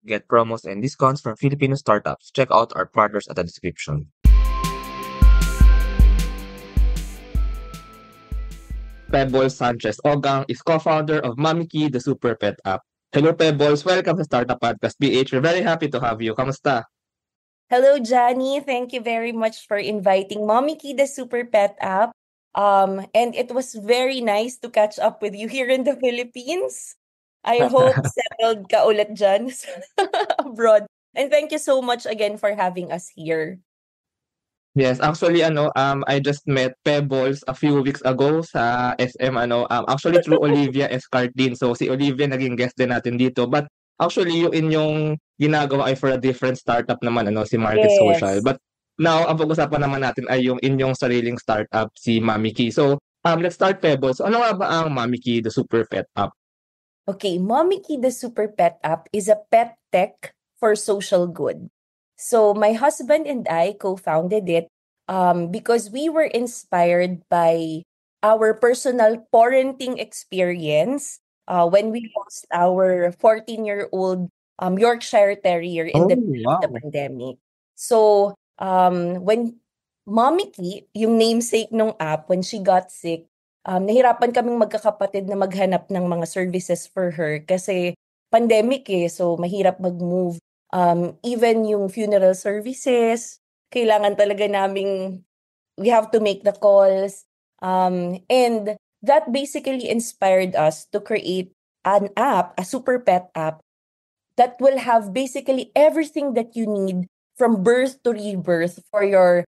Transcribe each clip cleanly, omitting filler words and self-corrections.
Get promos and discounts from Filipino startups. Check out our partners at the description. Pebbles Sanchez-Ogang is co-founder of Mommyki, the super pet app. Hello Pebbles, welcome to Startup Podcast PH. We're very happy to have you. Kamusta? Hello, Johnny. Thank you very much for inviting Mommyki, the super pet app. And it was very nice to catch up with you here in the Philippines. I hope settled ka ulit dyan abroad. And thank you so much again for having us here. Yes, actually I just met Pebbles a few weeks ago sa SM actually through Olivia Escardin. So si Olivia naging guest din natin dito. But actually yung inyong ginagawa ay for a different startup naman si Market Social. Yes. But now ang pag-usapan naman natin ay yung inyong sariling startup si Mommyki. So let's start Pebbles. So, ano nga ba ang Mommyki, the super pet app? Okay, Mommyki, the super pet app is a pet tech for social good. So my husband and I co-founded it because we were inspired by our personal parenting experience when we lost our 14-year-old Yorkshire Terrier in Oh, the middle of the wow. pandemic. So when Mommyki, yung namesake nung app, when she got sick, nahirapan kaming magkakapatid na maghanap ng mga services for her kasi pandemic so mahirap mag-move. Even yung funeral services, kailangan talaga naming, we have to make the calls. And that basically inspired us to create an app, a super pet app, that will have basically everything that you need from birth to rebirth for your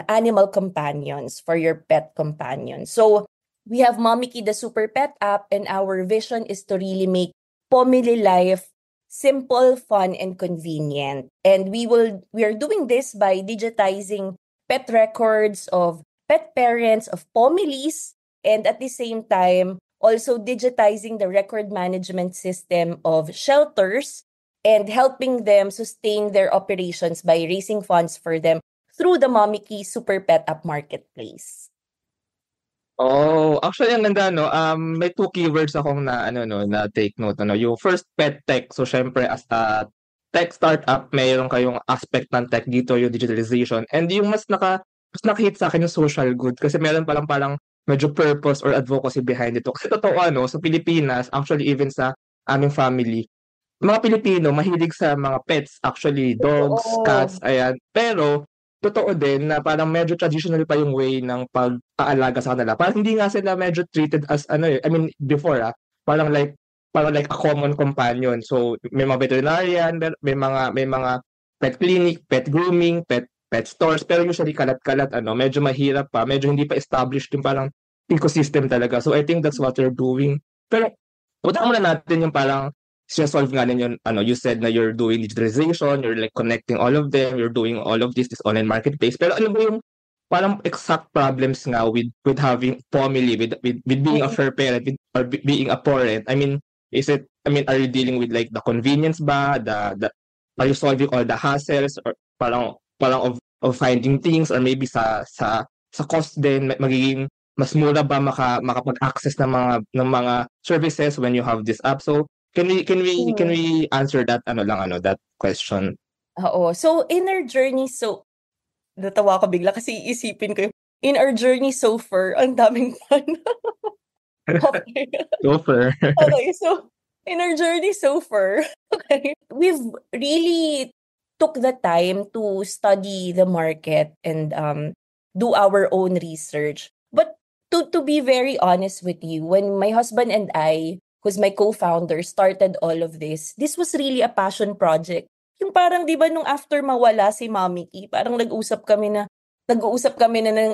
animal companions, for your pet companions. So we have Mommyki, the super pet app, and our vision is to really make family life simple, fun, and convenient. And we are doing this by digitizing pet records of pet parents, of families, and at the same time, also digitizing the record management system of shelters and helping them sustain their operations by raising funds for them through the Mommyki Super Pet App Marketplace. Oh, actually ang ganda may two keywords akong na take note yung first pet tech. So syempre as a tech startup, mayroon kayong aspect ng tech dito, yung digitalization. And yung mas nakahit sa akin yung social good kasi meron parang medyo purpose or advocacy behind ito. Kasi totoo sa Pilipinas, actually even sa aming family, mga Pilipino mahilig sa mga pets, actually dogs, Oo. cats, ayan. Pero totoo din na parang medyo traditional pa yung way ng pag-aalaga sa kanila. Parang hindi nga sila medyo treated as I mean before parang like a common companion. So may mga veterinarian, may mga pet clinic, pet grooming, pet stores, pero usually kalat-kalat medyo mahirap pa, medyo hindi pa established yung parang ecosystem talaga. So I think that's what they're doing. Pero punta muna natin yung parang solve nga ninyo, you said na you're doing digitalization, you're like connecting all of them, you're doing all of this online marketplace. Pero ano ba yung parang exact problems nga with having family, with being a Mm-mm. fair parent, or being a parent? I mean, are you dealing with like the convenience ba? Are you solving all the hassles or parang of finding things, or maybe sa cost din magiging mas mura ba makapag-access ng mga services when you have this app? So can we answer that that question? Oo. So, in our journey, natawa ko bigla kasi iisipin ko in our journey so far, ang daming fun. Okay. Go for. Okay, so in our journey so far, okay, we've really took the time to study the market and do our own research. But to be very honest with you, when my husband and I, who's my co-founder, started all of this was really a passion project. Yung parang 'di ba nung after mawala si Mommyki, parang nag-uusap kami na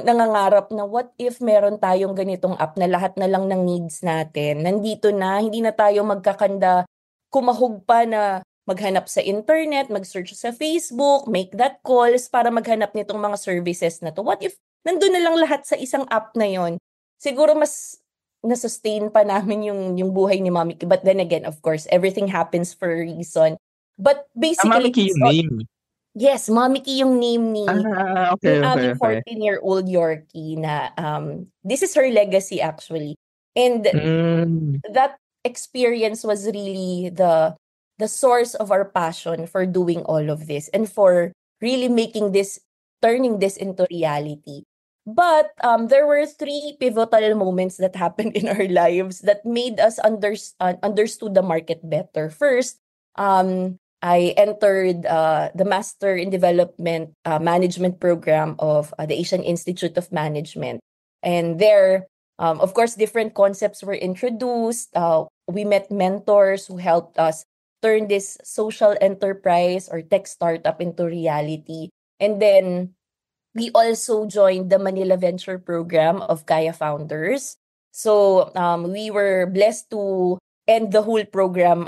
nangangarap na what if meron tayong ganitong app na lahat na lang ng needs natin nandito na, hindi na tayo magkakanda, kumahog pa na maghanap sa internet, mag-search sa Facebook, make that calls para maghanap nitong mga services na to. What if nandun na lang lahat sa isang app na yon? Siguro mas na-sustain pa namin yung buhay ni Mommy. But then again, of course, everything happens for a reason. But basically, Mommyki yung name. yes, Mommyki yung name Okay, yung okay, aming okay. 14-year-old Yorkie na this is her legacy actually. And Mm. that experience was really the the source of our passion for doing all of this and for really turning this into reality. But there were three pivotal moments that happened in our lives that made us understood the market better. First, I entered the Master in Development Management program of the Asian Institute of Management. And there, of course, different concepts were introduced. We met mentors who helped us turn this social enterprise or tech startup into reality. And then we also joined the Manila Venture Program of Kaya Founders. So we were blessed to end the whole program.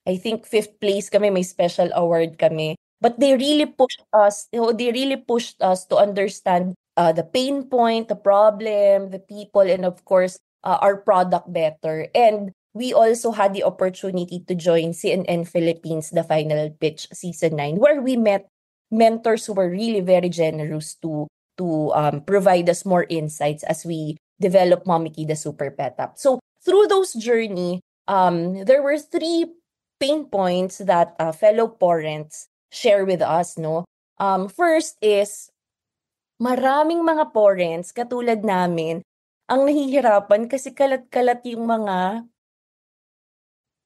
I think fifth place kami, may special award kami. But they really pushed us. They really pushed us to understand the pain point, the problem, the people, and of course our product better. And we also had the opportunity to join CNN Philippines, the final pitch season 9, where we met mentors who were really very generous to provide us more insights as we develop Mommyki, the super pet app. So through those journey, there were three pain points that fellow parents share with us. No, first is maraming mga parents katulad namin ang nahihirapan kasi kalat-kalat yung mga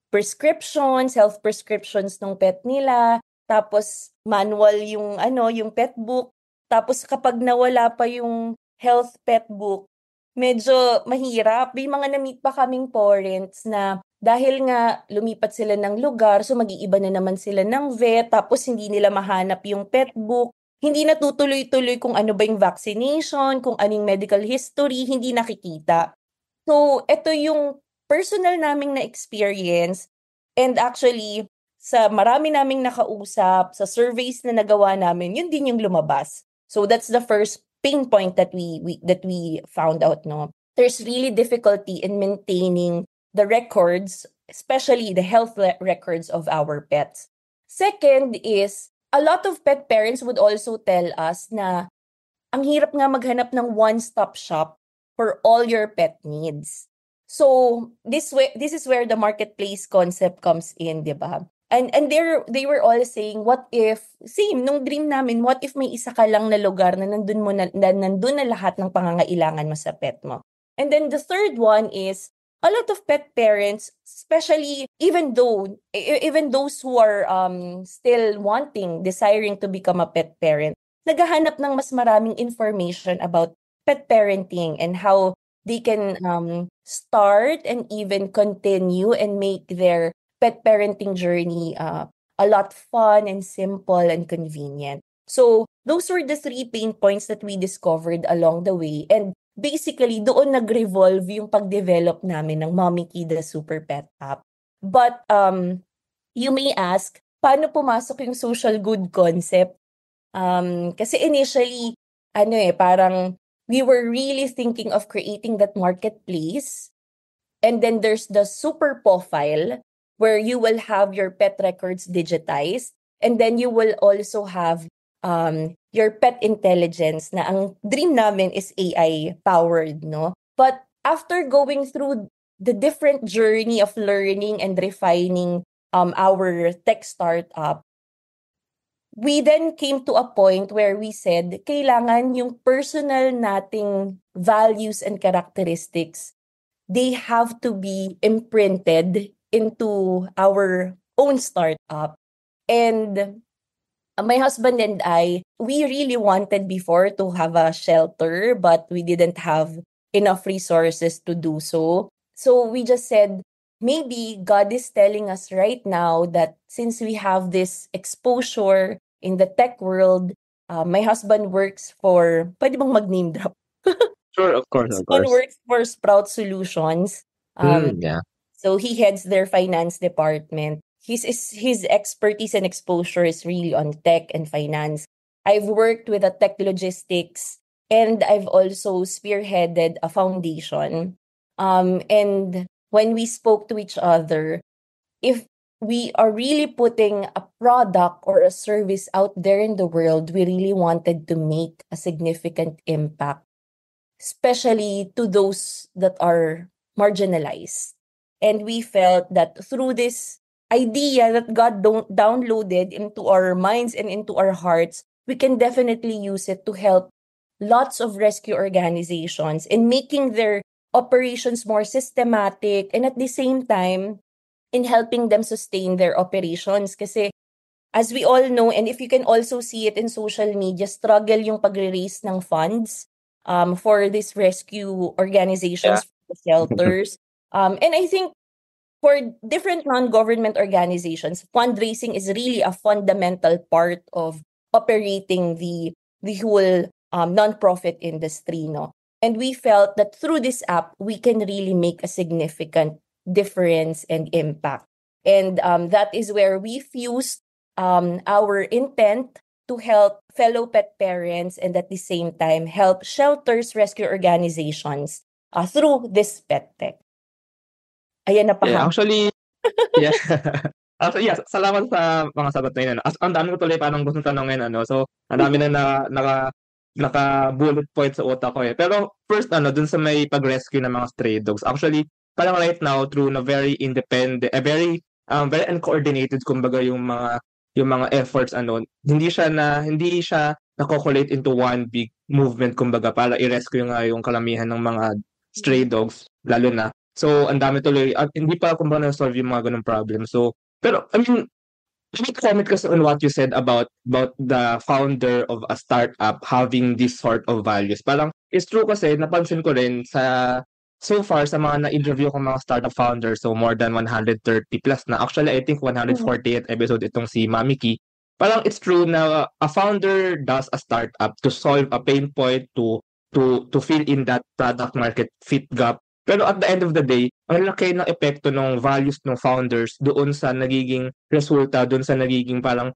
prescriptions, health prescriptions ng pet nila, tapos manual yung yung pet book. Tapos kapag nawala pa yung health pet book, medyo mahirap. May mga na-meet pa kaming parents na dahil nga lumipat sila ng lugar, so mag-iiba na naman sila ng vet, tapos hindi nila mahanap yung pet book. Hindi natutuloy-tuloy kung ano ba yung vaccination, kung anong medical history, hindi nakikita. So, ito yung personal naming na-experience and actually, sa marami naming nakausap, sa surveys na nagawa namin, yun din yung lumabas. So, that's the first pain point that we found out, no? There's really difficulty in maintaining the records, especially the health records of our pets. Second is, a lot of pet parents would also tell us na ang hirap nga maghanap ng one-stop shop for all your pet needs. So this is where the marketplace concept comes in, 'di ba? And they were all saying, what if, same nung dream namin, what if may isa ka lang na lugar na nandun na lahat ng pangangailangan mo sa pet mo. And then the third one is a lot of pet parents, especially even those who are still desiring to become a pet parent, naghahanap ng mas maraming information about pet parenting and how they can start and even continue and make their pet parenting journey a lot fun and simple and convenient. So those were the three pain points that we discovered along the way, and basically doon nag-revolve yung pag-develop namin ng Mommyki, the super pet app. But you may ask, paano pumasok yung social good concept? Kasi initially, parang we were really thinking of creating that marketplace. And then there's the super profile where you will have your pet records digitized. And then you will also have your pet intelligence na ang dream namin is AI powered, no? But after going through the different journey of learning and refining our tech startup, we then came to a point where we said, kailangan yung personal nating values and characteristics, they have to be imprinted into our own startup. And my husband and I, we really wanted before to have a shelter, but we didn't have enough resources to do so. So we just said, maybe God is telling us right now that since we have this exposure in the tech world, my husband works for, pwede bang mag-name drop? Sure, of course, of Husband course. works for Sprout Solutions. Yeah. So he heads their finance department. His expertise and exposure is really on tech and finance. I've worked with a tech logistics, and I've also spearheaded a foundation. And when we spoke to each other, if we are really putting a product or a service out there in the world, we really wanted to make a significant impact, especially to those that are marginalized. And we felt that through this idea that God downloaded into our minds and into our hearts, we can definitely use it to help lots of rescue organizations in making their operations more systematic, and at the same time in helping them sustain their operations. Kasi as we all know, and if you can also see it in social media, struggle yung pagre-raise ng funds for these rescue Yeah. organizations, for the shelters. And I think for different non-government organizations, fundraising is really a fundamental part of operating the whole non-profit industry, no? And we felt that through this app, we can really make a significant difference and impact. And that is where we fused our intent to help fellow pet parents and at the same time help shelters, rescue organizations through this pet tech. Ayan, Yeah, napahang. actually, yeah. Actually, yes, salamat sa mga sagot na yun, ano. Ang dami ko tuloy parang gustong tanungin, ano. So, ang dami na naka-bullet point sa utak ko, eh. Pero first, ano, dun sa may pag-rescue ng mga stray dogs. Actually, parang right now, through na very independent, very uncoordinated, kumbaga, yung mga efforts, ano, hindi siya nako-collate into one big movement, kumbaga, para i-rescue nga yung kalamihan ng mga stray dogs, lalo na. So, ang dami tuloy at hindi pa kumbaga na-solve yung mga gano'ng problem. So, pero I mean, let me comment kasi on what you said about the founder of a startup having this sort of values. Parang it's true kasi napansin ko rin so far sa mga na-interview ko mga startup founders, so more than 130 plus na. Actually, I think 148th episode itong si Mommyki. Parang it's true na a founder does a startup to solve a pain point, to fill in that product market fit gap. Pero at the end of the day, ang laki ng epekto ng values ng founders doon sa nagiging resulta, doon sa nagiging parang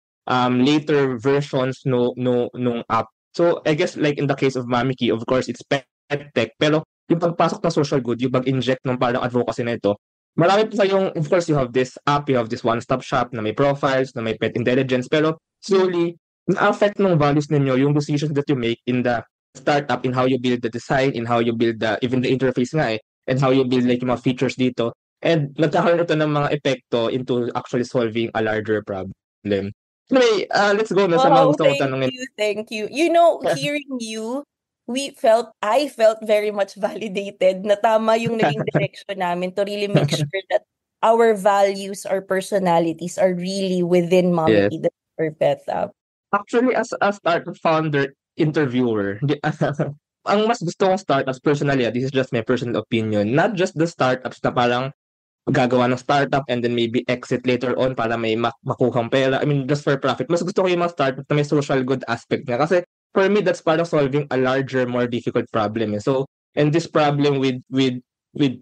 later versions nung app. So I guess like in the case of Mommyki, of course it's pet tech, pero yung pagpasok ng social good, yung pag-inject ng parang advocacy na ito, marami pa yung, of course you have this app, you have this one-stop shop na may profiles, na may pet intelligence, pero slowly, na-affect ng values ninyo yung decisions that you make in the startup, in how you build the design, in how you build even the interface nga eh, and how you build like yung mga features dito. And nagkakaroon ito ng mga epekto into actually solving a larger problem. Anyway, let's go na sa mga Wow, gusto kong tanungin. thank you. Hearing you, I felt very much validated na tama yung naging direction namin to really make sure that our values, our personalities are really within Yes. Mommyki, the Super Pet app. Actually, as a startup founder, interviewer, ang mas gusto kong startups personally, this is just my personal opinion, not just the startups na parang gagawa ng startup and then maybe exit later on para may makuhang pera. I mean, just for profit. Mas gusto ko yung mga startup na may social good aspect niya. Kasi for me, that's parang solving a larger, more difficult problem. Eh. So, and this problem with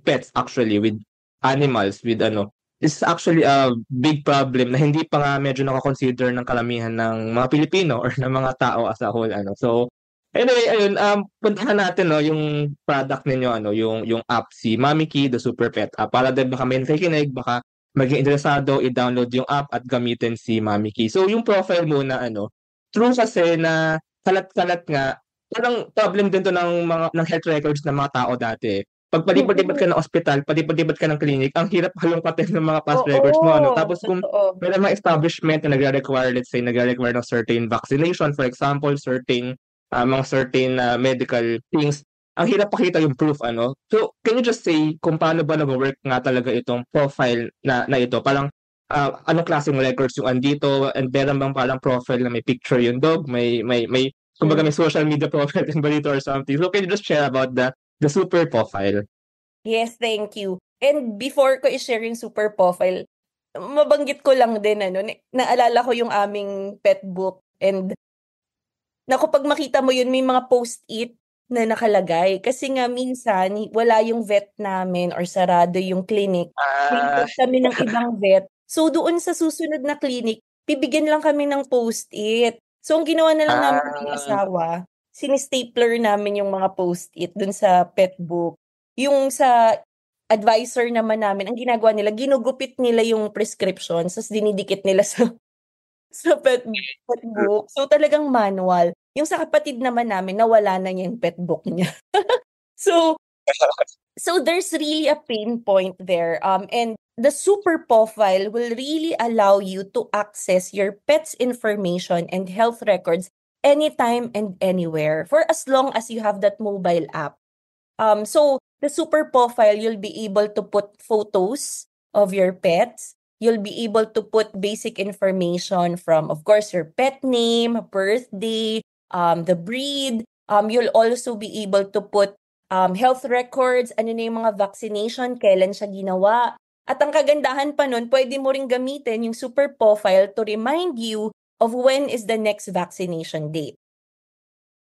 pets actually, with animals, with ano, is actually a big problem na hindi pa nga medyo nakakonsider ng kalamihan ng mga Pilipino or ng mga tao as a whole. Ano. So, anyway, ayun, puntahan natin no, yung product ninyo, ano, yung app, si Mommyki, the Super Pet app. Para din baka may nakikinig, baka maging interesado, i-download yung app at gamitin si Mommyki. So, yung profile muna, ano, true kasi na kalat-kalat nga, parang problem din to ng health records ng mga tao dati. Pag palibot-libot ka ng ospital, palibot-libot ka ng clinic, ang hirap halongkatin ng mga past records mo, ano. Oo, Tapos kung totoo. may mga establishment na nagre-require, let's say, nagre-require ng certain vaccination, for example, mga certain medical things, ang hirap pakita yung proof, ano. So, can you just say kung paano ba nag-work nga talaga itong profile na ito? Parang anong klaseng records yung andito, and meron bang parang profile na may picture yung dog, may kumbaga may social media profile din ba dito or something? So, can you just share about the super profile? Yes, thank you. And before ko i-share yung super profile, mabanggit ko lang din, naalala ko yung aming pet book, and naku, pag makita mo yun, may mga post-it na nakalagay. Kasi nga minsan, wala yung vet namin or sarado yung clinic. Ah, Waited kami ng ibang vet. So doon sa susunod na clinic, bibigyan lang kami ng post-it. So ang ginawa na lang namin ng ah, asawa, sinistapler namin yung mga post-it dun sa pet book. Yung sa advisor naman namin, ang ginagawa nila, ginugupit nila yung prescription, tapos dinidikit nila sa pet book. So talagang manual. Yung sa kapatid naman namin, nawala na niya yung pet book niya. So so there's really a pain point there. And the super profile will really allow you to access your pet's information and health records anytime and anywhere for as long as you have that mobile app. So the super profile, you'll be able to put photos of your pets. You'll be able to put basic information from, of course, your pet name, birthday, the breed. You'll also be able to put health records, ano na yung mga vaccination, kailan siya ginawa. At ang kagandahan pa nun, pwede mo ring gamitin yung super profile to remind you of when is the next vaccination date.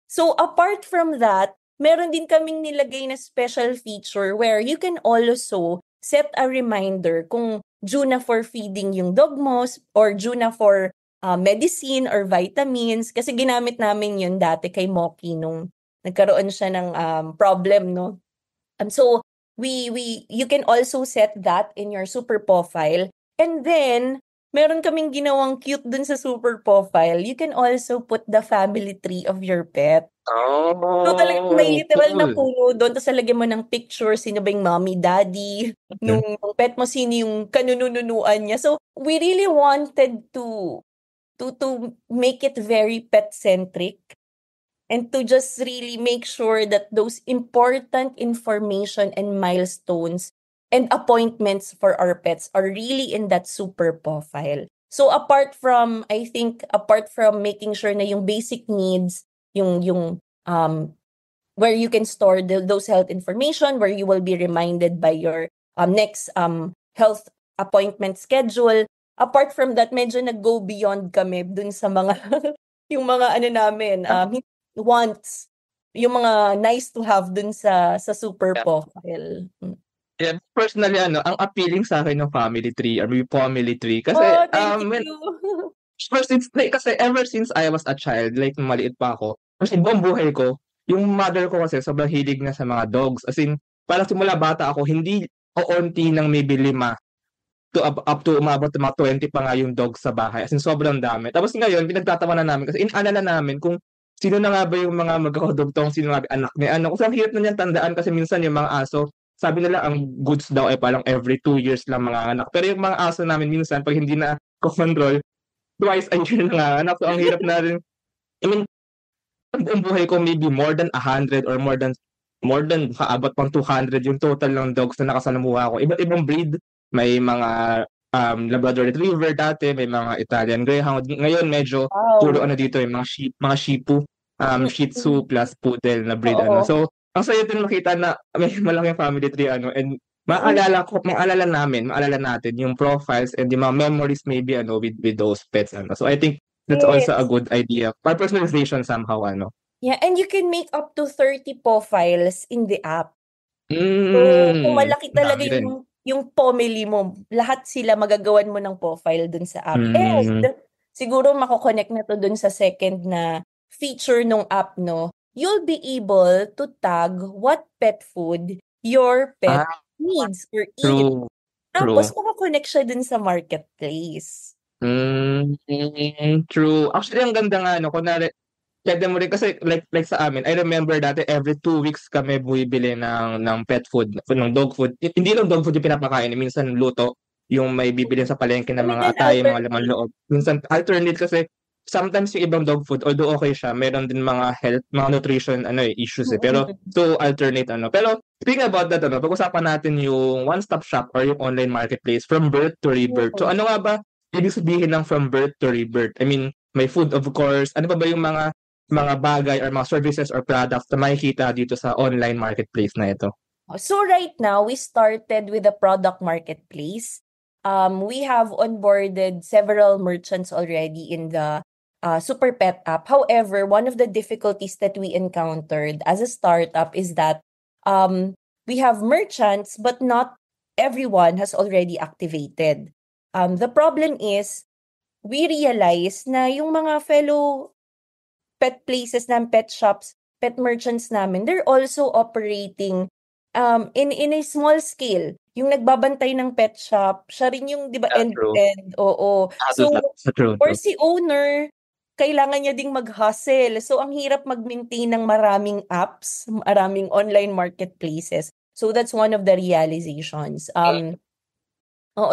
So apart from that, meron din kaming nilagay na special feature where you can also set a reminder kung due na for feeding yung dog mo or due na for medicine or vitamins. Kasi ginamit namin yun dati kay Moki nung nagkaroon siya ng problem, no? So you can also set that in your super profile. And then, meron kaming ginawang cute dun sa super profile. You can also put the family tree of your pet. So talagang may Oh, literal na cool. puno doon, tapos lalagyan mo ng picture, sino ba yung mommy, daddy, Mhm. nung pet mo, sino yung kanununuan niya. So we really wanted to make it very pet-centric and to just really make sure that those important information and milestones and appointments for our pets are really in that super profile. So I think apart from making sure na yung basic needs, yung where you can store those health information, where you will be reminded by your next health appointment schedule. Apart from that, medyo nag-go beyond kami dun sa mga yung mga ano namin, wants, yung mga nice to have dun sa super Yeah. profile. Yeah, personally ang appealing sa akin ng family tree or yung family tree kasi, Oh, thank when you. first it's like kasi ever since I was a child, like nung maliit pa ako, kasi buong buhay ko, yung mother ko kasi sobrang hilig na sa mga dogs. As in, parang simula bata ako, hindi oonti ng maybe 5 up to umabot ng mga 20 pa nga yung dogs sa bahay. As in, sobrang dami. Tapos ngayon, pinagtatawanan namin kasi inaalala namin kung sino na nga ba yung mga magkakadugtong, sino nga ba anak ni ano. Kasi ang hirap na niyan tandaan kasi minsan yung mga aso, sabi nila ang goods daw ay parang every 2 years lang mga anak. Pero yung mga aso namin minsan, pag hindi na control, twice a year nanganganak. So, ang hirap na rin. I mean, ang buong buhay ko maybe more than 100 or more than kaabot pang 200 yung total ng dogs na nakasalamuha ko. Iba't ibang breed. May mga Labrador Retriever dati, may mga Italian Greyhound. Ngayon medyo puro Wow. ano dito yung mga Shih Tzu, Shih Tzu Mm. plus Poodle na breed ano. Oo. So, ang saya din makita na may malaking family tree ano and Mm. maalala natin yung profiles and yung mga memories maybe ano with those pets ano. So I think that's also a Yes. good idea. For personalization somehow ano. Yeah, and you can make up to 30 profiles in the app. So, kung malaki Ang talaga dami rin. yung family mo, lahat sila magagawan mo ng profile dun sa app. Hmm, And siguro mako-connect na to dun sa second na feature nung app, no? You'll be able to tag what pet food your pet ah, needs or eat. true, true. Tapos maka-connect siya dun sa marketplace. True. Actually ang ganda nga ano kunwari puwede mo rin kasi like sa amin, I remember dati every 2 weeks kami bumibili ng pet food, ng dog food. Hindi lang dog food yung pinapakain, eh, minsan luto, yung may bibilhin sa palengke ng Kami mga din atay, mga laman alternate. loob. Minsan alternate kasi sometimes yung ibang dog food, although okay siya, meron din mga health, mga nutrition ano, eh, issues, eh. Pero Mm. so alternate ano. Pero speaking about that ano, pag-usapan natin yung one-stop shop or yung online marketplace from birth to rebirth. So Oo. ano nga ba ibig sabihin ng from birth to rebirth? I mean, may food of course, ano pa ba yung mga bagay or mga services or products na makikita dito sa online marketplace na ito? So right now, we started with the product marketplace. We have onboarded several merchants already in the Super Pet app. However, one of the difficulties that we encountered as a startup is that we have merchants, but not everyone has already activated. The problem is, we realize na yung mga fellow pet places ng pet shops, pet merchants namin, they're also operating in a small scale. Yung nagbabantay ng pet shop, siya rin yung 'di ba Yeah, true. end-to-end, oo. True, So, true, or true. si owner, kailangan niya ding mag-hustle. So, ang hirap mag-maintain ng maraming apps, maraming online marketplaces. So, that's one of the realizations.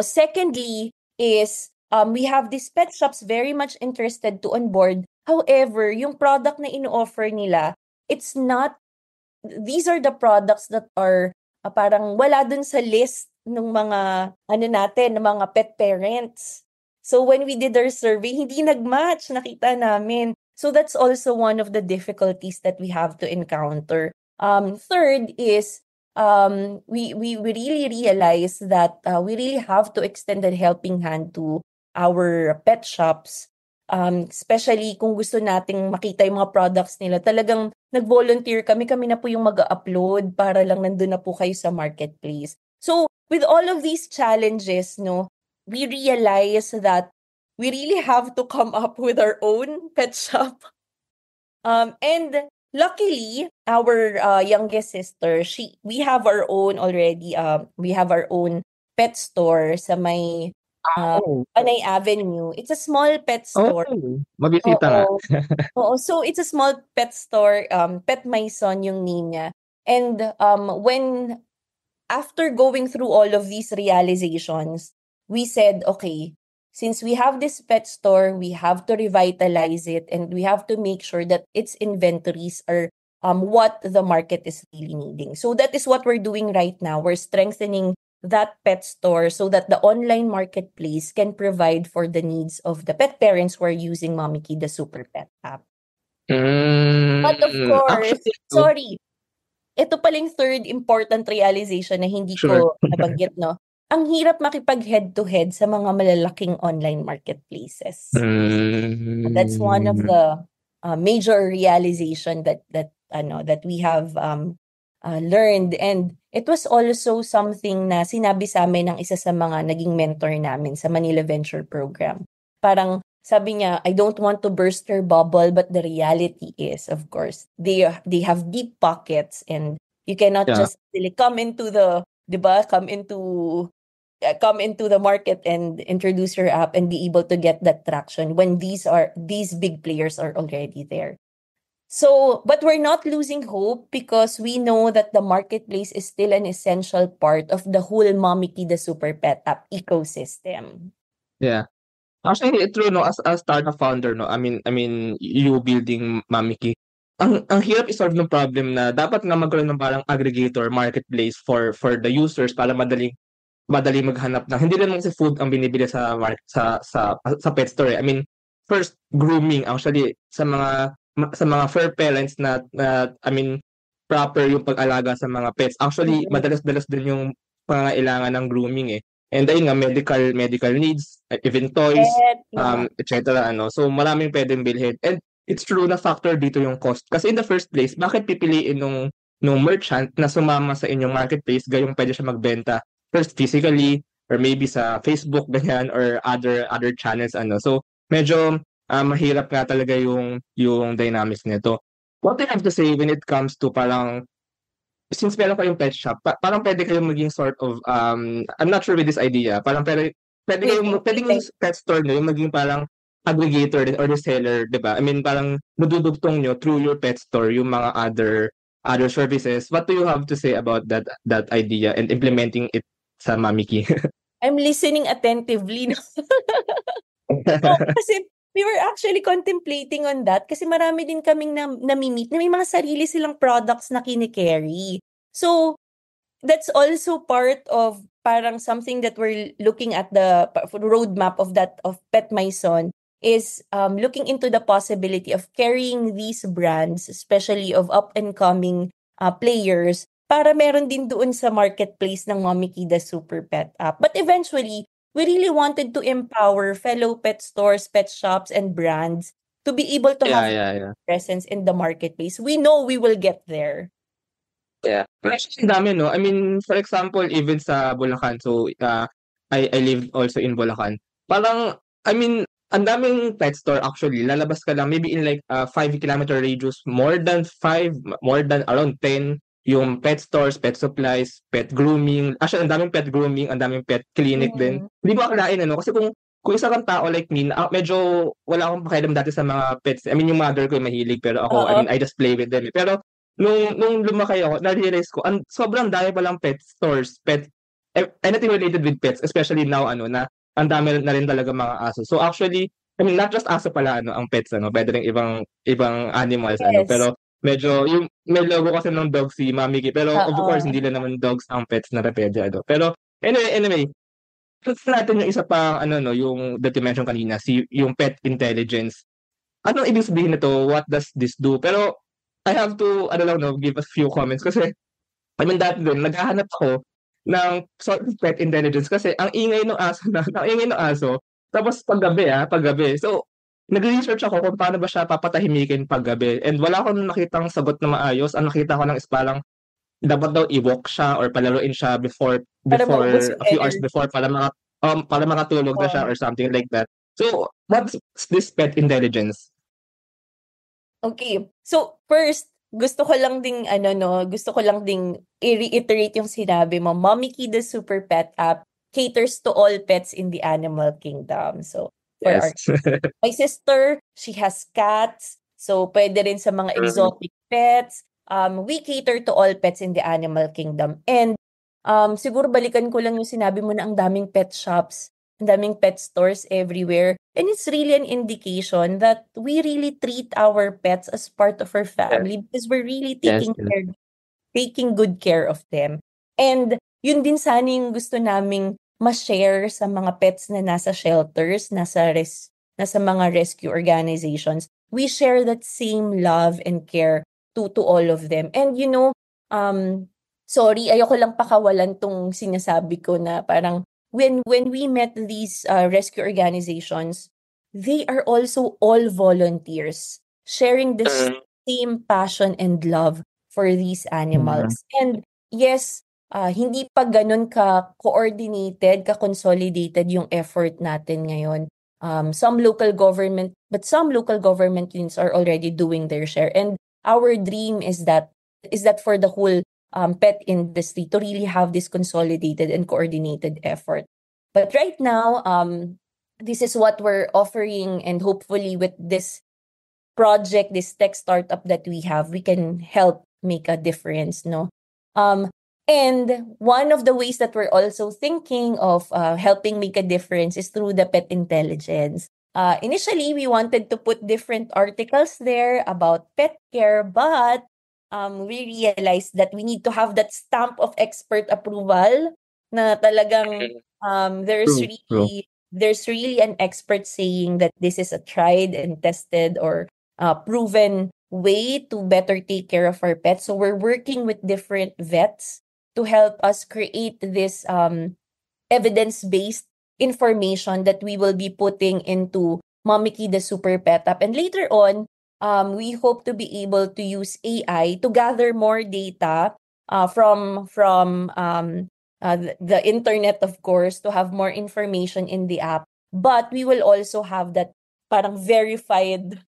Secondly is, we have these pet shops very much interested to onboard. However, yung product na ino-offer nila, it's not, these are the products that are parang wala dun sa list ng mga ano natin, ng mga pet parents. So when we did our survey, hindi nag-match, nakita namin. So that's also one of the difficulties that we have to encounter. Third is, we really realize that we really have to extend a helping hand to our pet shops. Especially kung gusto nating makita yung mga products nila, talagang nag-volunteer kami, kami na po yung mag-upload para lang nandun na po kayo sa marketplace. So, with all of these challenges, no, we realize that we really have to come up with our own pet shop. And luckily, our youngest sister, we have our own already, we have our own pet store sa may Oh, Panay Avenue. It's a small pet store. mabisita nga. Oo. Oo, so it's a small pet store, Pet My Son yung name niya. And when after going through all of these realizations, we said, okay, since we have this pet store, we have to revitalize it and we have to make sure that its inventories are what the market is really needing. So that is what we're doing right now. We're strengthening that pet store so that the online marketplace can provide for the needs of the pet parents who are using Mommyki, the super pet app. But of course, Actually, sorry, ito paling third important realization na hindi sure. ko nabanggit, no? Ang hirap makipag head-to-head sa mga malalaking online marketplaces. That's one of the major realization that we have learned, and it was also something na sinabi sa amin ng isa sa mga naging mentor namin sa Manila Venture Program. Parang sabi niya, I don't want to burst your bubble, but the reality is, of course, they have deep pockets and you cannot just really come into the, 'di ba, come into the market and introduce your app and be able to get that traction when these big players are already there. So, but we're not losing hope because we know that the marketplace is still an essential part of the whole Mommyki the Super Pet app ecosystem. Yeah. Actually, true, no, as startup founder, no, I mean, you building Mommyki, ang hirap i-solve ng problem na dapat nga magkaroon ng parang aggregator marketplace for the users para madali maghanap ng hindi lang kasi food ang binibili sa pet store. I mean, first grooming actually sa mga fur parents na I mean proper yung pag-alaga sa mga pets. Actually, Mm-hmm. madalas-dalas din yung pangangailangan ng grooming eh. And ayun nga medical needs, even toys, Yeah. etc. ano. So maraming pwedeng bilhin. And it's true na factor dito yung cost. Kasi in the first place, bakit pipiliin nung merchant na sumama sa inyong marketplace gayong pwede siya magbenta first physically or maybe sa Facebook ganyan or other channels ano. So medyo mahirap nga talaga yung dynamics nito. What I have to say when it comes to parang since meron kayong pet shop, parang pwede kayong maging sort of I'm not sure with this idea. Parang pwede yung pet store nyo yung maging parang aggregator din or reseller, 'di ba? I mean parang nadudugtong nyo through your pet store yung mga other services. What do you have to say about that idea and implementing it sa Mommyki? I'm listening attentively. No? Kasi we were actually contemplating on that kasi marami din kaming nami-meet na may mga sarili silang products na kini-carry. So, that's also part of parang something that we're looking at the roadmap of Pet My Son is looking into the possibility of carrying these brands, especially of up-and-coming players, para meron din doon sa marketplace ng Mommyki the Super Pet app. But eventually, we really wanted to empower fellow pet stores, pet shops, and brands to be able to have Yeah. presence in the marketplace. We know we will get there. Yeah. Pero actually, ang dami, no? I mean, for example, even sa Bulacan, so I live also in Bulacan. Parang, I mean, ang daming pet store actually. Lalabas ka lang, maybe in like 5 kilometer radius, more than 5, more than around 10, yung pet stores, pet supplies, pet grooming. Actually, ang daming pet grooming, ang daming pet clinic din. Mhm. Hindi mo akalain, ano? Kasi kung isa kang tao like me, medyo wala akong pakialam dati sa mga pets. I mean, yung mother ko yung mahilig, pero ako, I Oo. mean, I just play with them. Pero nung lumaki ako, na-realize ko, sobrang dami palang pet stores, anything related with pets, especially now na ang dami na rin talaga mga aso. So actually, I mean, not just aso pala ang pets pwede rin ibang animals Yes. pero medyo yung may logo kasi ng dog si Mommyki, pero of course Oo. hindi lang naman dogs ang pets na pwede Pero anyway, tapos natin yung isa pang yung that you mentioned kanina, yung pet intelligence. Anong ibig sabihin nito? What does this do? Pero I have to lang give a few comments kasi I mean dati din naghahanap ako ng sort of pet intelligence kasi ang ingay ng aso ang ingay ng aso. Tapos paggabi. So nagre-research ako kung paano ba siya papatahimikin paggabi, and wala akong nakitang sagot na maayos. Ang nakita ko lang is parang dapat daw i-walk siya or palaruin siya before Para maubos before yung a few hours energy before para makatulog na siya mo. or something like that. So what's this pet intelligence? Okay. So, first, gusto ko lang ding gusto ko lang ding i-reiterate yung sinabi mo. Mommyki the Super Pet app caters to all pets in the animal kingdom. So, for Yes. our my sister, she has cats. So, pwede rin sa mga exotic pets. We cater to all pets in the animal kingdom. And siguro balikan ko lang yung sinabi mo na ang daming pet shops, ang daming pet stores everywhere. And it's really an indication that we really treat our pets as part of our Yes. family because we're really Yes. taking good care of them. And yun din sana yung gusto naming ma-share sa mga pets na nasa shelters, nasa mga rescue organizations. We share that same love and care to all of them. And sorry, ayoko lang pakawalan tong sinasabi ko na parang when we met these rescue organizations, they are also all volunteers sharing this same passion and love for these animals. And yes, hindi pa ganun ka-coordinated, ka-consolidated yung effort natin ngayon. Some local government units are already doing their share. And our dream is that for the whole pet industry to really have this consolidated and coordinated effort. But right now, this is what we're offering, and hopefully with this project, this tech startup that we have, we can help make a difference, no? And one of the ways that we're also thinking of helping make a difference is through the pet intelligence. Initially, we wanted to put different articles there about pet care, but we realized that we need to have that stamp of expert approval na talagang True. there's really an expert saying that this is a tried and tested or proven way to better take care of our pets. So we're working with different vets to help us create this evidence-based information that we will be putting into Mommyki the Super Pet app. And later on, we hope to be able to use AI to gather more data from the internet, of course, to have more information in the app. But we will also have that parang verified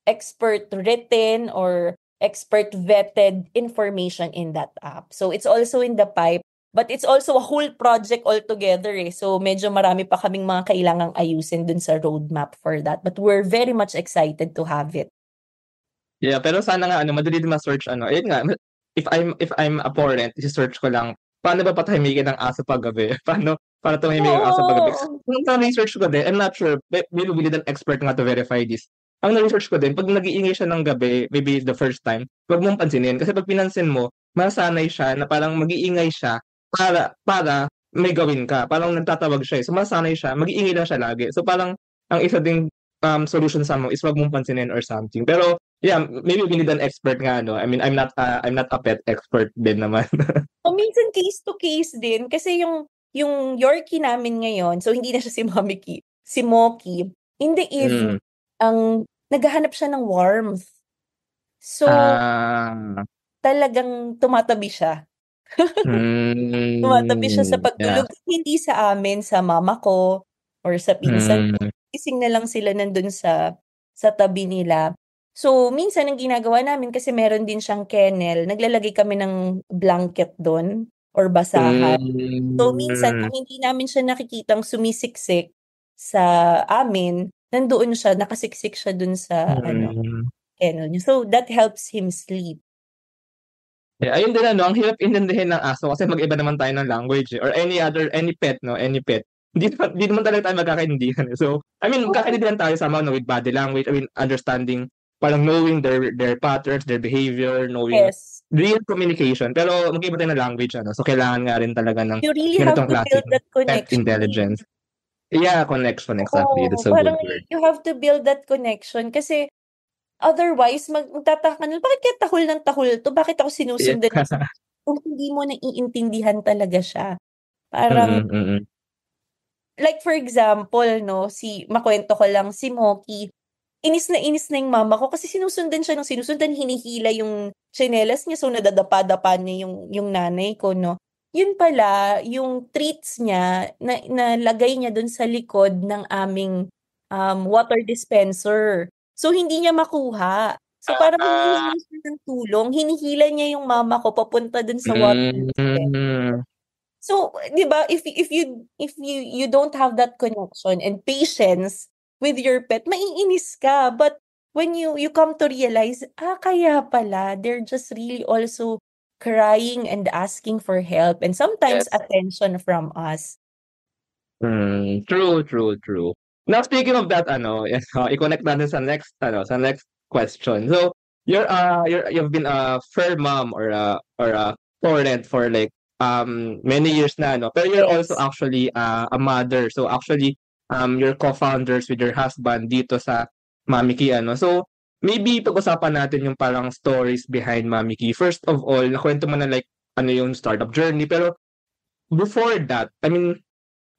expert written or expert vetted information in that app. So it's also in the pipe, but it's also a whole project altogether eh. So medyo marami pa kaming mga kailangang ayusin dun sa roadmap for that. But we're very much excited to have it. Yeah, pero sana nga madali din ma-search ayun nga, if I'm a parent, i-search ko lang paano ba patahimikin ng aso paggabi? Paano tumahimik ang aso paggabi? Oo. Nung na-research ko din, I'm not sure, maybe we need an expert nga to verify this. Ang na-research ko din, pag nag-iingay siya ng gabi, maybe the first time, wag mong pansinin kasi pag pinansin mo, masanay siya na parang mag-iingay siya para may gawin ka. Parang nagtatawag siya eh. So masanay siya, mag-iingay lang siya lagi. So parang ang isa ding solution sa mo is wag mong pansinin or something. Pero yeah, maybe we need an expert nga I mean, I'm not a pet expert din naman. O minsan case to case din kasi yung Yorkie namin ngayon, so hindi na siya si Mommyki, si Moki, in the evening, Hmm. naghahanap siya ng warmth. So, Ah. talagang tumatabi siya. Tumatabi siya sa Yeah. pagtulog, hindi sa amin, sa mama ko or sa pinsan ko. Hmm. Gising na lang sila nandun sa tabi nila. So, minsan ang ginagawa namin kasi meron din siyang kennel, naglalagay kami ng blanket dun or basahan. So, minsan Hmm. kung hindi namin siya nakikitang sumisiksik sa amin, nandoon siya, nakasiksik siya dun sa Hmm. kennel niya. So, that helps him sleep. Ayun din ano, ang hirap intindihin ng aso kasi mag-iba naman tayo ng language, or any pet 'no, any pet. Hindi naman talaga tayo magkakaintindihan, eh. So, I mean Oo. magkakaintindihan tayo somehow 'no, with body language, I mean understanding, parang knowing their patterns, their behavior, knowing Yes. real communication. Pero magkaiba tayo ng language ano, so kailangan nga rin talaga ng You really have ganitong to build klaseng that pet connection, eh. intelligence. Yeah, connection, exactly. Oo, That's a good parang word. you have to build that connection kasi otherwise magtataka ka na, "Bakit kaya tahol ng tahol 'to? Bakit ako Yeah. sinusundan ng kung hindi mo naiintindihan talaga siya." Parang Mm, mm. like for example 'no, makuwento ko lang, si Moki, inis na yung mama ko kasi sinusundan siya ng sinusundan, hinihila yung tsinelas niya, so nadadapa-dapa niya yung nanay ko 'no. Yun pala yung treats niya na nalagay niya dun sa likod ng aming, water dispenser. So hindi niya makuha. So parang Ah, humihingi siya ng tulong, hinihila niya yung mama ko papunta dun sa water dispenser. hmm. So, 'di ba, if you don't have that connection and patience with your pet, maiinis ka. But when you come to realize, kaya pala they're just really also crying and asking for help and sometimes Yes. attention from us. True, true, true. Now speaking of that ano, i-connect natin sa next question. So, you've been a fur mom or a parent for like many years na no. Pero you're also Yes. actually a mother. So actually you're co-founders with your husband dito sa Mommyki ano. So, maybe pag-usapan natin yung parang stories behind Mommyki. First of all, nakwento mo na like ano yung startup journey, pero before that, I mean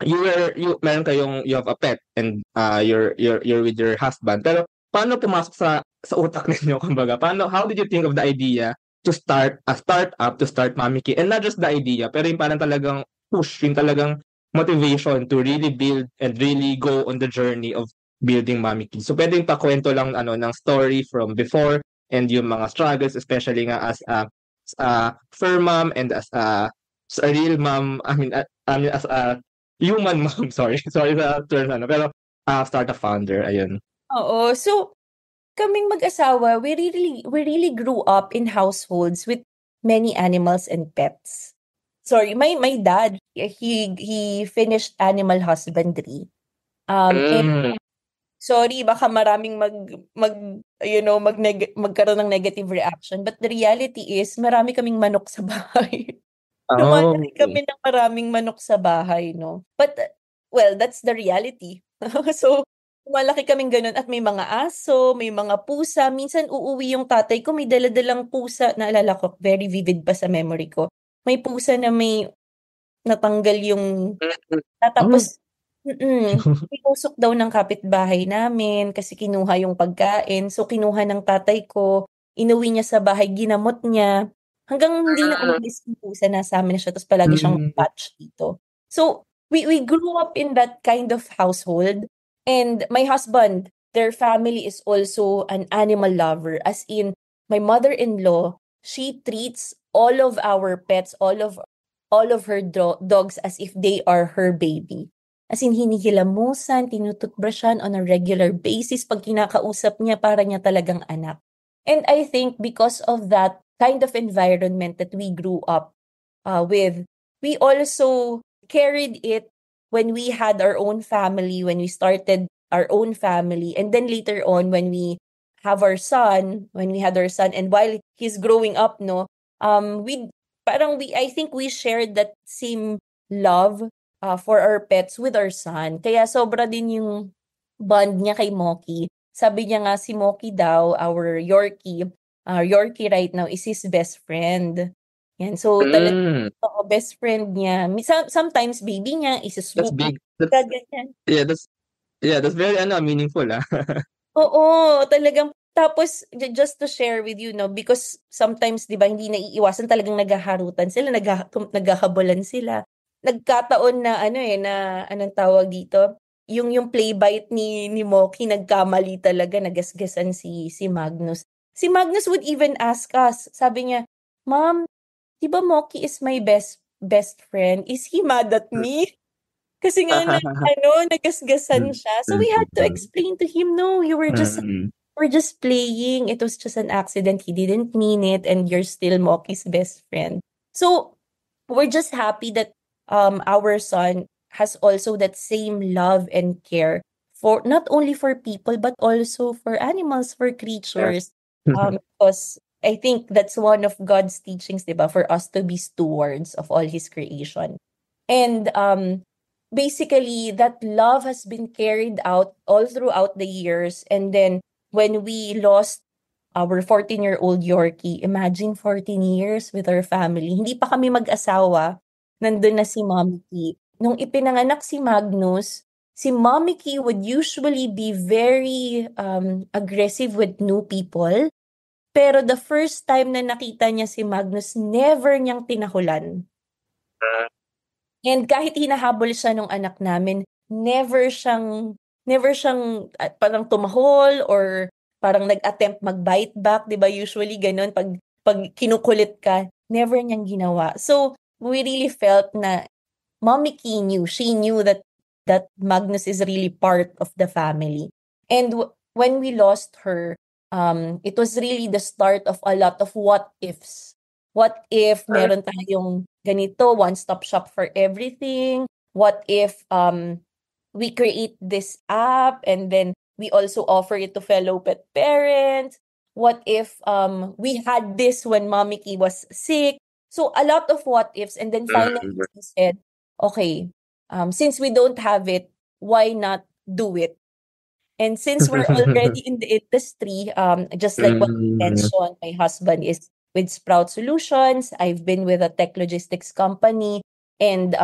you have a pet and you're with your husband. Pero paano pumasok sa utak ninyo kumbaga? How did you think of the idea to start a startup, to start Mommyki? And not just the idea, pero yung parang talagang push, yung talagang motivation to really build and really go on the journey of building Mommyki. So pwedeng pakwento lang ano ng story from before and yung mga struggles, especially nga as a fur mom and as a real mom, I mean as a human mom, sorry. Sorry sa term ano, pero startup founder, ayun. Oo. So, kaming mag-asawa, we really grew up in households with many animals and pets. Sorry, my dad, he finished animal husbandry. Hmm, Sorry, baka maraming magkaroon ng negative reaction, but the reality is marami kaming manok sa bahay. oh. Lumalaki kami ng maraming manok sa bahay 'no. But, well, that's the reality. So, lumalaki kaming gano'n at may mga aso, may mga pusa. Minsan uuwi yung tatay ko, may dala-dalang pusa. Naalala ko, very vivid pa sa memory ko. May pusa na may natanggal yung Mm. Oh. tapos tinusok daw ng kapitbahay namin kasi kinuha yung pagkain. So, kinuha ng tatay ko, inuwi niya sa bahay, ginamot niya, hanggang hindi na umalis yung pusa, nasa amin na siya tapos palagi siyang Hmm, attached dito. So, we grew up in that kind of household and my husband, their family is also an animal lover. As in, my mother-in-law, she treats all of our pets, all of her dogs as if they are her baby. As in, hinihilamusan, tinututbrushan on a regular basis. Pag kinakausap niya, para niya talagang anak. And I think because of that kind of environment that we grew up with, we also carried it when we had our own family, when we started our own family, and then later on when we had our son, and while he's growing up, no, I think we shared that same love for our pets with our son. Kaya sobra din yung bond niya kay Moki. Sabi niya nga si Moki daw, our Yorkie right now is his best friend. Yan, so talagang hmm. best friend niya. Sometimes baby niya, That's isusuka, big. That's ganyan. yeah, that's very ano, meaningful, ah. Oo, talagang tapos just to share with you 'no, because sometimes 'di ba hindi naiiwasan, talagang naghaharutan sila, naghahabulan sila. Nagkataon na ano, na anong tawag dito, yung play bite ni Moki nagkamali talaga, nagasgasan si Magnus. Si Magnus would even ask us, sabi niya, "Mom, 'di ba Moki is my best friend? Is he mad at me?" Kasi nga nagasgasan siya. So we had to explain to him, "No, you were just Mm. we're just playing. It was just an accident. He didn't mean it, and you're still Moki's best friend. So we're just happy that our son has also that same love and care for not only for people but also for animals, for Yeah. creatures. Because I think that's one of God's teachings, diba, for us to be stewards of all His creation. And basically, that love has been carried out all throughout the years. And then when we lost our 14-year-old Yorkie, imagine 14 years with our family. Hindi pa kami mag-asawa, nandun na si Mommyki. Nung ipinanganak si Magnus, si Mommyki would usually be very aggressive with new people. Pero the first time na nakita niya si Magnus, never niyang tinahulan. And kahit hinahabol siya nung anak namin, never siyang parang tumahol or parang nag-attempt mag-bite back, 'di ba? Usually gano'n pag kinukulit ka, never niyang ginawa. So, we really felt na Mommyki knew, she knew that Magnus is really part of the family. And when we lost her, it was really the start of a lot of what ifs. What if meron tayong ganito, one-stop shop for everything? What if we create this app and then we also offer it to fellow pet parents? What if we had this when Mommyki was sick? So a lot of what ifs, and then finally we said, okay, since we don't have it, why not do it? And since we're already in the industry, just like what you mentioned, my husband is with Sprout Solutions. I've been with a tech logistics company, and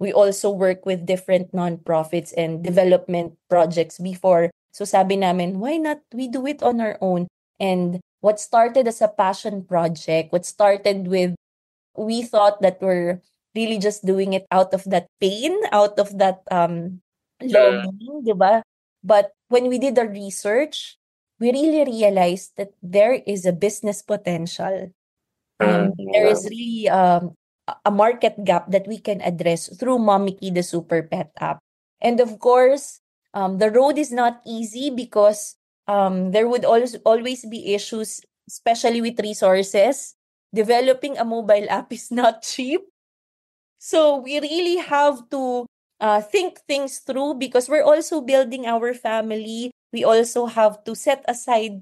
we also work with different nonprofits and development projects before. So sabi namin, why not we do it on our own? And what started as a passion project, what started with, we thought that we're really just doing it out of that pain, out of that longing, di ba? But when we did our research, we really realized that there is a business potential. There is really a market gap that we can address through Mommyki, the Super Pet app. And of course, the road is not easy because there would always be issues, especially with resources. Developing a mobile app is not cheap. So we really have to think things through because we're also building our family. We also have to set aside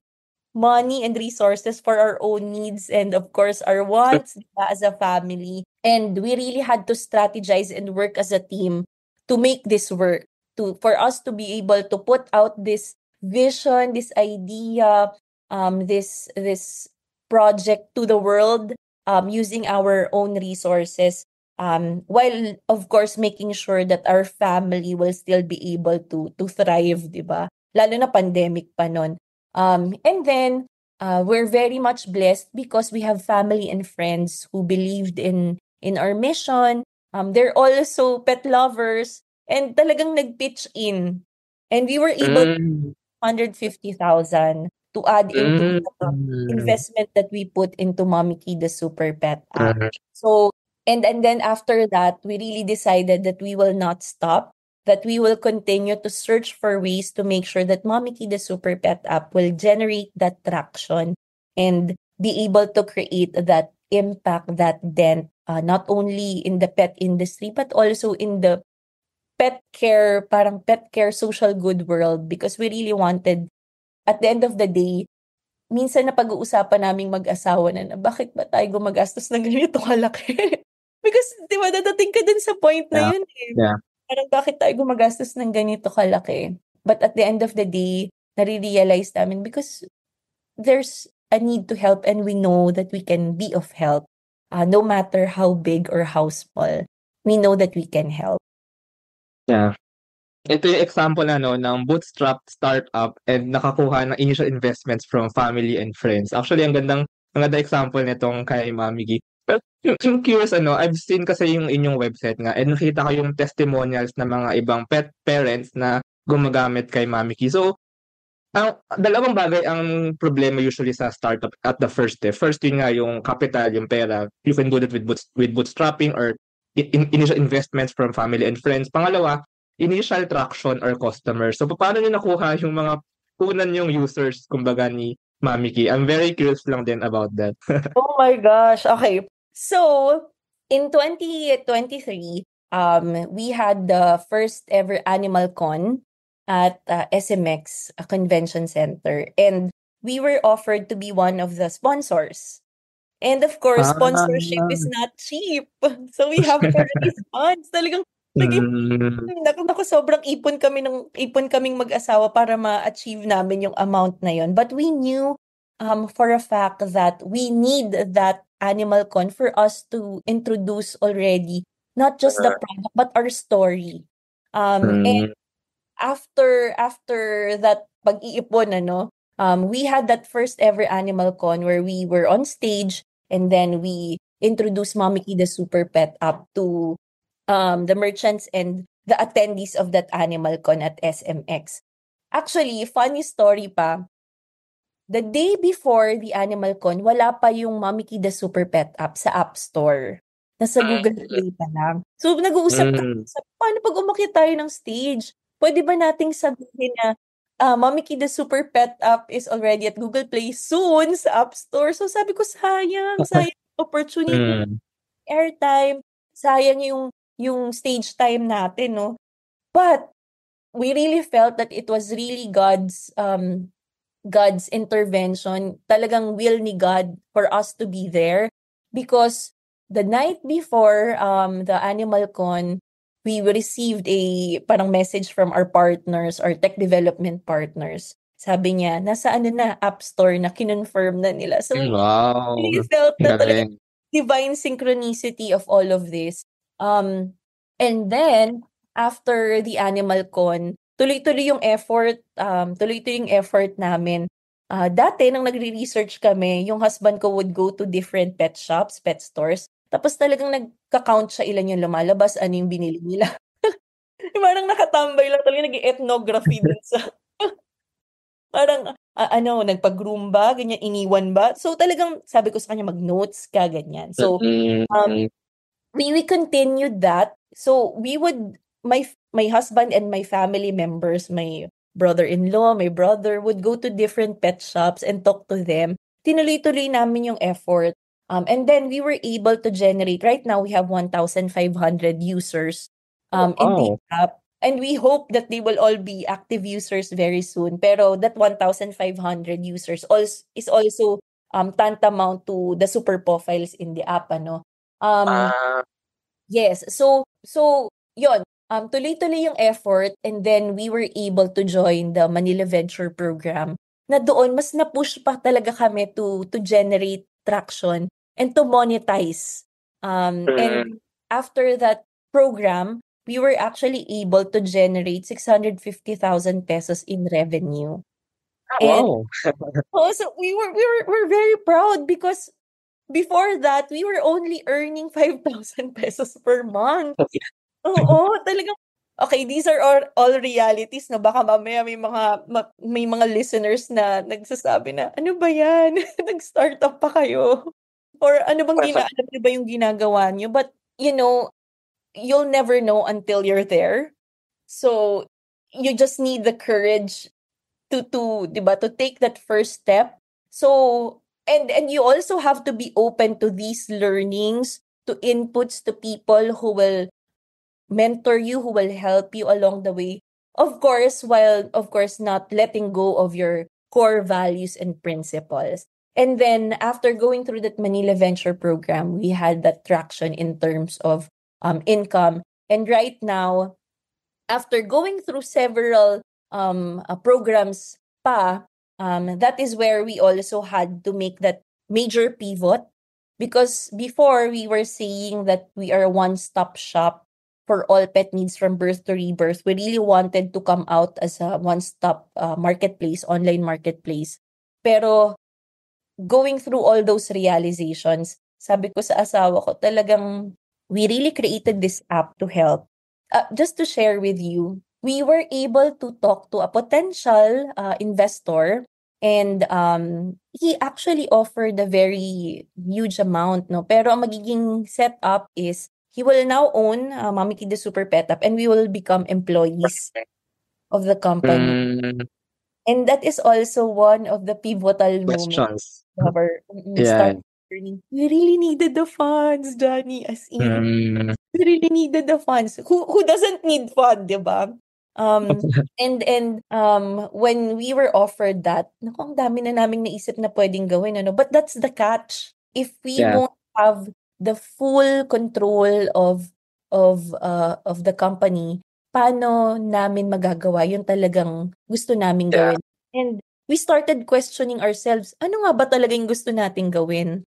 money and resources for our own needs and of course our wants, diba, as a family. And we really had to strategize and work as a team to make this work, to for us to be able to put out this vision, this idea, this project to the world, using our own resources, while of course making sure that our family will still be able to thrive, 'di ba? Lalo na pandemic pa nun. And then we're very much blessed because we have family and friends who believed in our mission. They're also pet lovers and talagang nag-pitch in. And we were able to 150,000 to add into the investment that we put into Mommyki, the Super Pet app. So, and then after that, we really decided that we will not stop, that we will continue to search for ways to make sure that Mommyki, the Super Pet app, will generate that traction and be able to create that impact, that dent, not only in the pet industry, but also in the pet care, parang pet care social good world, because we really wanted, at the end of the day, minsan na pag-uusapan naming mag-asawa na bakit ba tayo gumagastos ng ganito kalaki? Because, di ba, dadating ka dun sa point na Yeah. yun eh. Yeah. Parang bakit tayo gumagastos ng ganito kalaki? But at the end of the day, nare-realize namin because there's a need to help and we know that we can be of help. No matter how big or how small, we know that we can help. Yeah. Ito yung example ng bootstrap startup and nakakuha ng initial investments from family and friends. Actually, ang gandang example nitong kay Mommyki. Pero yung curious, I've seen kasi yung inyong website nga and nakita ko yung testimonials ng mga ibang pet parents na gumagamit kay Mommyki. So, ang dalawang bagay ang problema usually sa startup at the first step. First, yun nga yung capital, yung pera. You can do that with bootstrapping or initial investments from family and friends. Pangalawa, initial traction or customers. So, paano nyo nakuha yung mga unan yung users kumbaga ni Mommyki? I'm very curious lang din about that. Oh my gosh. Okay. So, in 2023, we had the first ever Animal Con at SMX Convention Center, and we were offered to be one of the sponsors. And of course, sponsorship is Ah. not cheap. So we have to raise funds. Talagang nag Hmm. naku, sobrang ipon kaming mag-asawa para ma-achieve namin yung amount na yun. But we knew for a fact that we need that Animal Con for us to introduce already not just the product but our story. And Hmm. after that pag-iipon we had that first ever Animal Con where we were on stage and then we introduced Mommyki the Super Pet up to the merchants and the attendees of that Animal Con at SMX. Actually, funny story pa, the day before the Animal Con, wala pa yung Mommyki the Super Pet app sa App Store. Nasa Google Play pa lang. So, nag-uusap kami, Hmm. paano pag umakyat tayo ng stage? Pwede ba nating sabihin na Mommyki the Super Pet app is already at Google Play soon sa App Store? So, sabi ko, sayang opportunity, Hmm. airtime, sayang yung stage time natin, no? But we really felt that it was really God's intervention, talagang will ni God for us to be there because the night before the Animal Con, we received a parang message from our partners, our tech development partners. Sabi niya, nasa App Store na kinonfirm na nila. So, Wow, really felt na talagang galing. divine synchronicity of all of this. And then, after the Animal Con, tuloy-tuloy yung effort namin. Dati, nang nagre-research kami, yung husband ko would go to different pet shops, pet stores, tapos talagang nagka-count siya ilan yung lumalabas, ano yung binili nila. Parang nakatambay lang talaga, nag-ethnography dun sa parang, nagpa-groom ba, ganyan, iniwan ba? So, talagang sabi ko sa kanya, mag-notes ka, ganyan. So, um, Mm. we continued that. So, my husband and my family members, my brother-in-law, my brother, would go to different pet shops and talk to them. Tinuloy-tuloy namin yung effort. And then, we were able to generate, right now, we have 1,500 users in the Wow. app. And we hope that they will all be active users very soon. Pero that 1,500 users is also tantamount to the super profiles in the app, ano. Um, Ah. yes. So yon. Tuloy-tuloy yung effort and then we were able to join the Manila Venture Program na doon mas na-push pa talaga kami to generate traction and to monetize. Mm. And after that program, we were actually able to generate 650,000 pesos in revenue. Ah, And wow. so we're very proud because before that, we were only earning 5,000 pesos per month. Oo, talagang okay, these are all realities 'no, baka mamaya may mga listeners na nagsasabi na, "Ano ba 'yan, nag-startup pa kayo?" Or ano bang alam niyo ba yung ginagawa niyo? But, you'll never know until you're there. So, you just need the courage to 'di ba, to take that first step. So, and you also have to be open to these learnings, to inputs, to people who will mentor you, who will help you along the way. Of course, while of course not letting go of your core values and principles. And then after going through that Manila Venture Program, we had that traction in terms of income. And right now, after going through several programs that is where we also had to make that major pivot because before we were saying that we are a one-stop shop for all pet needs from birth to rebirth. We really wanted to come out as a one-stop marketplace, online marketplace. Pero going through all those realizations, sabi ko sa asawa ko, talagang we really created this app to help. Just to share with you, we were able to talk to a potential investor and he actually offered a very huge amount, no? Pero ang magiging setup is he will now own Mommyki the Super Pet App and we will become employees of the company. Hmm. And that is also one of the pivotal moments Questions. of our Yeah. start learning. We really needed the funds, Johnny, as in Mm. we really needed the funds. Who doesn't need fund, 'di ba? When we were offered that, naku, ang dami na naming naisip na pwedeng gawin, ano? But that's the catch. If we Yeah. won't have the full control of the company, paano namin magagawa yung talagang gusto naming Yeah. gawin? And we started questioning ourselves, ano nga ba talaga yung gusto nating gawin?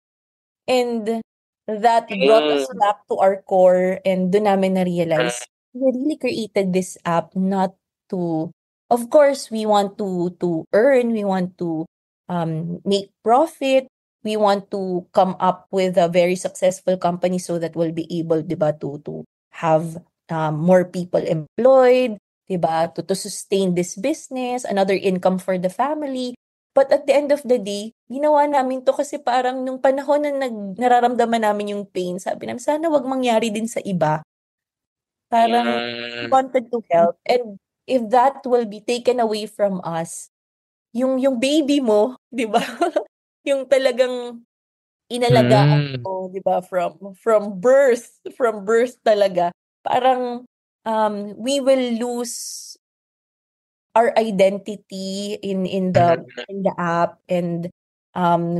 And that brought us Mm. back to our core, and dun namin na-realize, we really created this app not to, of course, we want to earn, we want to make profit, we want to come up with a very successful company so that we'll be able, 'di ba, to have more people employed, 'di ba, to sustain this business, another income for the family. But at the end of the day, ginawa namin 'to kasi parang nung panahon na nararamdaman namin yung pain, sabi namin, "Sana wag mangyari din sa iba." Parang we Mm. wanted to help, and if that will be taken away from us, yung baby mo, 'di ba? Yung talagang inalagaan Mm. mo, 'di ba, from birth talaga. Parang, we will lose our identity in the app, and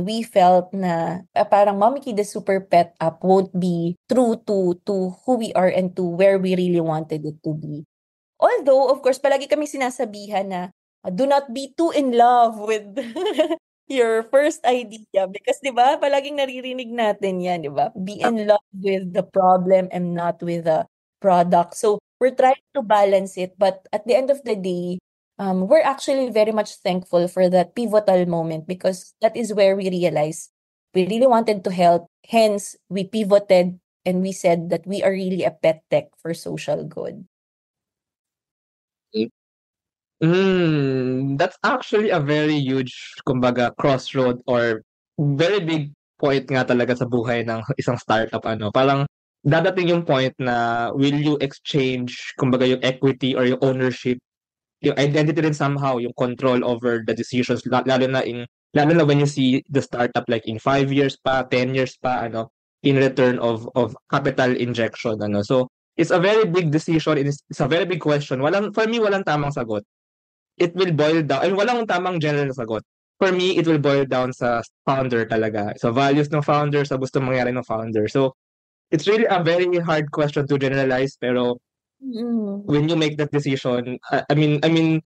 we felt na parang Mommyki the Super Pet app won't be true to who we are and to where we really wanted it to be. Although, of course, palagi kami sinasabihan na do not be too in love with your first idea, because 'di ba palaging naririnig natin 'yan, 'di ba? Be in love with the problem and not with the product. So we're trying to balance it, but at the end of the day, we're actually very much thankful for that pivotal moment, because that is where we realized we really wanted to help. Hence, we pivoted and we said that we are really a pet tech for social good. That's actually a very huge, kumbaga, crossroad or very big point nga talaga sa buhay ng isang startup, ano. Parang dadating yung point na will you exchange, kumbaga, yung equity or yung ownership, yung identity rin somehow, yung control over the decisions, lalo na when you see the startup like in 5 years pa, 10 years pa, ano, in return of capital injection, ano. So it's a very big decision, and it's a very big question. For me, walang tamang sagot. It will boil down, and walang tamang general na sagot. For me, it will boil down sa founder talaga, sa values ng founder, sa gusto mangyari ng founder. So it's really a very hard question to generalize, pero Mm. when you make that decision, I mean,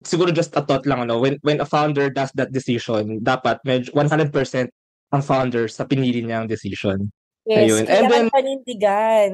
siguro just a thought lang, ano, when a founder does that decision, dapat 100% ang founder sa pinili niyang decision. Yes, Ayun. And then, kailangan panindigan.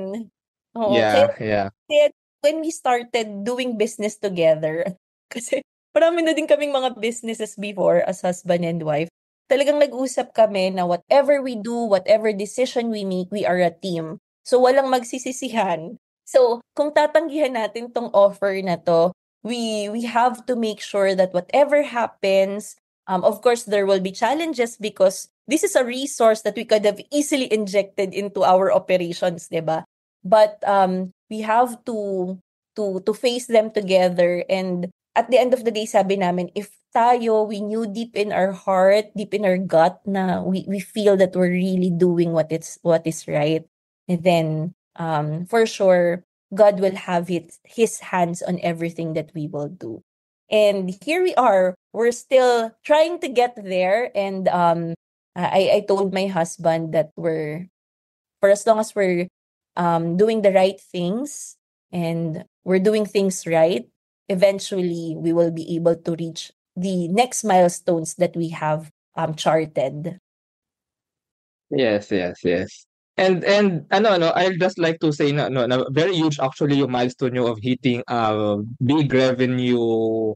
Oo, kaya yeah, yeah. kaya when we started doing business together, kasi marami na din kaming mga businesses before as husband and wife. Talagang nag-usap kami na whatever we do, whatever decision we make, we are a team. So walang magsisisihan. So kung tatanggihan natin tong offer na to, we have to make sure that whatever happens, of course there will be challenges, because this is a resource that we could have easily injected into our operations, 'di ba? But we have to face them together, and at the end of the day, sabi namin, if tayo, we knew deep in our heart, deep in our gut, na we feel that we're really doing what is right, and then for sure God will have his hands on everything that we will do. And here we are, we're still trying to get there, and I told my husband that for as long as we're doing the right things and we're doing things right, eventually we will be able to reach the next milestones that we have charted. Yes, yes, yes. And ano, I'd just like to say na very huge actually yung milestone nyo of hitting big revenue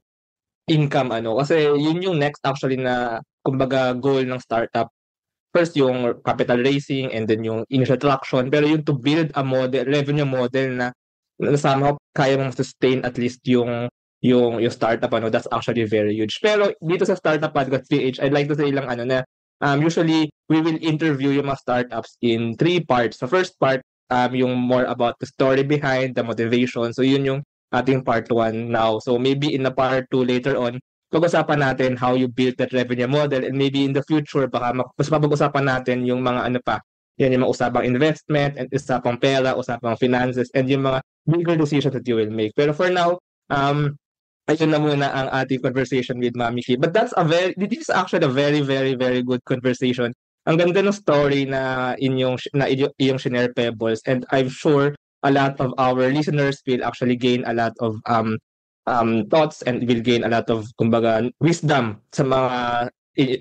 income, ano, kasi yun yung next actually na kumbaga goal ng startup. First yung capital raising, and then yung initial traction, pero yung to build a revenue model na somehow kaya mong sustain at least yung startup, ano, that's actually very huge. Pero dito sa Startup Podcast PH, I'd like to say lang, ano, na usually we will interview yung mga startups in three parts. The first part, yung more about the story behind the motivation. So yun yung ating part one now. So maybe in the part two later on, pag-usapan natin how you build that revenue model, and maybe in the future baka mas mapag-usapan natin yung mga ano pa, yan yung mga usapang investment and usapang pera, usapang finances, and yung mga bigger decisions that you will make. Pero for now, ayun na muna ang ating conversation with Mommyki. But this is actually a very, very, very good conversation. Ang ganda ng story na inyong shinare, Pebbles, and I'm sure a lot of our listeners will actually gain a lot of thoughts and will gain a lot of, kumbaga, wisdom sa mga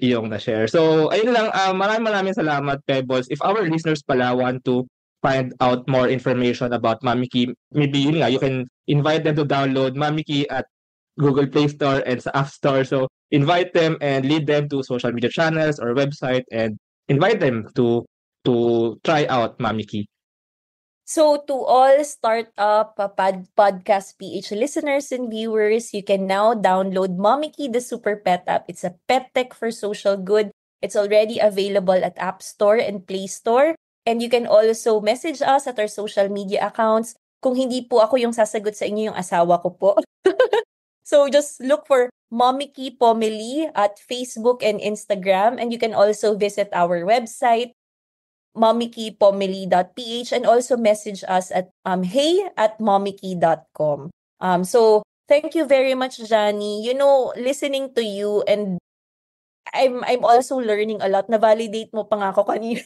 iyong na-share. So, ayun lang, maraming salamat, Pebbles. If our listeners pala want to find out more information about Mommyki, maybe yun nga, you can invite them to download Mommyki at Google Play Store and sa App Store. So, invite them and lead them to social media channels or website and invite them to try out Mommyki. So to all startup podcast PH listeners and viewers, you can now download Mommyki, the super pet app. It's a pet tech for social good. It's already available at App Store and Play Store. And you can also message us at our social media accounts. Kung hindi po ako yung sasagot sa inyo, yung asawa ko po. So just look for Mommyki Pomeli at Facebook and Instagram. And you can also visit our website, mommykipomeli.ph, and also message us at hey@mommyki.com. So thank you very much, Johnny. You know, listening to you, and I'm also learning a lot. Na-validate mo pa nga ako kanina.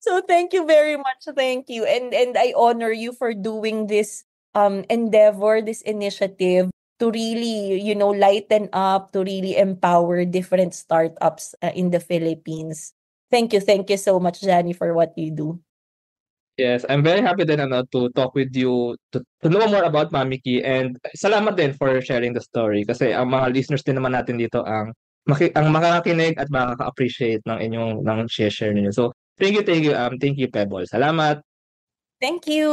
So thank you very much. Thank you. And I honor you for doing this endeavor, this initiative to really, you know, lighten up, to really empower different startups in the Philippines. Thank you so much, Johnny, for what you do. Yes, I'm very happy din to talk with you, to know more about Mommyki, and salamat din for sharing the story kasi ang mga listeners din naman natin dito ang makakakinig at makaka-appreciate ng share ninyo. So, thank you, Pebbles. Salamat. Thank you.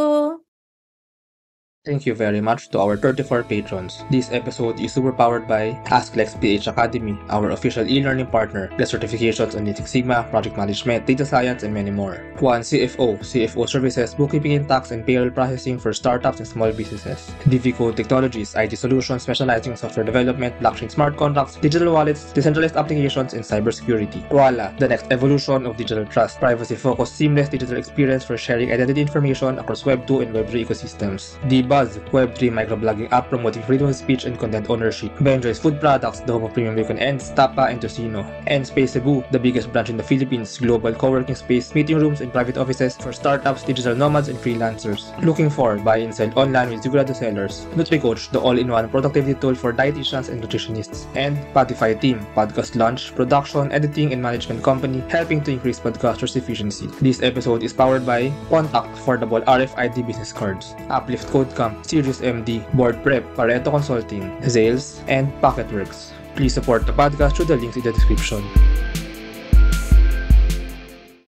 Thank you very much to our 34 patrons. This episode is superpowered by AskLex PH Academy, our official e-learning partner. Get certifications on Lean Six Sigma, project management, data science, and many more. 1. CFO services, bookkeeping and tax and payroll processing for startups and small businesses. DVCode Technologies, IT solutions specializing in software development, blockchain smart contracts, digital wallets, decentralized applications, and cybersecurity. Koala, the next evolution of digital trust. Privacy-focused, seamless digital experience for sharing identity information across Web 2 and Web 3 ecosystems. Buzz, Web3 microblogging app promoting freedom of speech and content ownership. Benjoy's Food Products, the home of premium bacon ends, Tapa and Tocino. And Space Cebu, the biggest branch in the Philippines, global co-working space, meeting rooms, and private offices for startups, digital nomads, and freelancers. Looking for buy and sell online with Sigurado sellers. NutriCoach, the all-in-one productivity tool for dietitians and nutritionists. And Spotify Team, podcast launch, production, editing, and management company, helping to increase podcasters' efficiency. This episode is powered by Contact, affordable RFID business cards, Uplift Code SeriousMD, Board Prep, Pareto Consulting, Zayls, and Packetworx. Please support the podcast through the links in the description.